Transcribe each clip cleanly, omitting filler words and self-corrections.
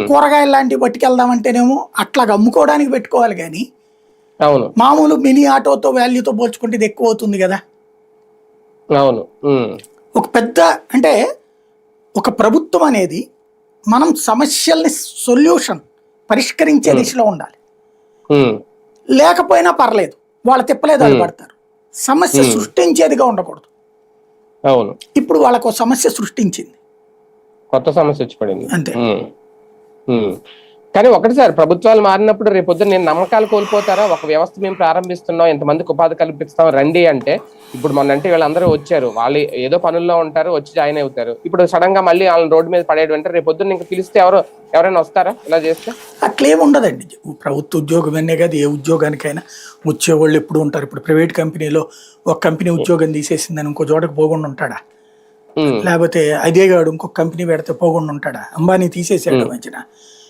కూరగాయలు లాంటివి పట్టుకెళ్దామంటేనేమో అట్లా అమ్ముకోవడానికి పెట్టుకోవాలి కానీ అవును మామూలు మినీ ఆటోతో వాల్యూతో పోల్చుకుంటే ఇది ఎక్కువ అవుతుంది కదా. అవును ఒక పెద్ద అంటే ఒక ప్రభుత్వం అనేది మనం సమస్యల్ని సొల్యూషన్ పరిష్కరించే దిశలో ఉండాలి. లేకపోయినా పర్లేదు, వాళ్ళ తిప్పలేదు వాళ్ళు పడతారు. సమస్య సృష్టించేదిగా ఉండకూడదు. అవును ఇప్పుడు వాళ్ళకు సమస్య సృష్టించింది, కొత్త సమస్య వచ్చి పడింది అంతే. కానీ ఒకటి సార్, ప్రభుత్వాలు మారినప్పుడు రేపొద్దున నేను నమ్మకాలు కోల్పోతారా? ఒక వ్యవస్థ మేము ప్రారంభిస్తున్నాం, ఎంతమందికి ఉపాధి కల్పిస్తాం రండి అంటే, ఇప్పుడు మొన్నంటే వీళ్ళందరూ వచ్చారు, వాళ్ళు ఏదో పనుల్లో ఉంటారు, వచ్చి జాయిన్ అవుతారు. ఇప్పుడు సడన్ గా మళ్ళీ వాళ్ళని రోడ్డు మీద పడేయడం అంటే రేపొద్దున ఇంకా పిలిస్తే ఎవరైనా వస్తారా ఇలా చేస్తే? అట్లేం ఉండదండి. ప్రభుత్వ ఉద్యోగమనే కాదు, ఏ ఉద్యోగానికైనా వచ్చేవాళ్ళు ఎప్పుడు ఉంటారు. ఇప్పుడు ప్రైవేట్ కంపెనీలో ఒక కంపెనీ ఉద్యోగం తీసేసిందని ఇంకో చోటకి పోకుండా ఉంటాడా? లేకపోతే అదేగాడు ఇంకొక కంపెనీ పెడితే పోకుండా ఉంటాడా? అంబానీ తీసేసాడు మధ్యన,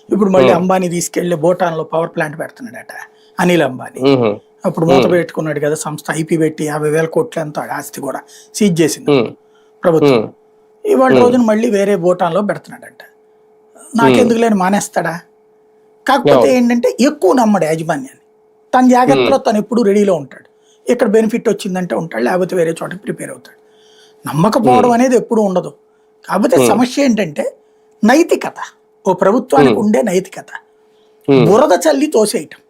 ఇప్పుడు మళ్ళీ అంబానీ తీసుకెళ్లి భూటాన్లో పవర్ ప్లాంట్ పెడుతున్నాడట అనిల్ అంబానీ. అప్పుడు మూత పెట్టుకున్నాడు కదా సంస్థ, ఐపీ పెట్టి 50,000 కోట్ల ఎంతో ఆస్తి కూడా సీజ్ చేసింది ప్రభుత్వం. ఇవాళ రోజున మళ్ళీ వేరే భూటాన్లో పెడుతున్నాడట. నాకెందుకు లేని మానేస్తాడా? కాకపోతే ఏంటంటే ఎక్కువ నమ్మడు యాజమాన్యాన్ని, తన జాగ్రత్తలో తను ఎప్పుడు రెడీలో ఉంటాడు. ఇక్కడ బెనిఫిట్ వచ్చిందంటే ఉంటాడు, లేకపోతే వేరే చోటకి ప్రిపేర్ అవుతాడు. నమ్మకపోవడం అనేది ఎప్పుడు ఉండదు. కాకపోతే సమస్య ఏంటంటే నైతికత, ఓ ప్రభుత్వానికి ఉండే నైతికత బురద చల్లి తోసేయటం.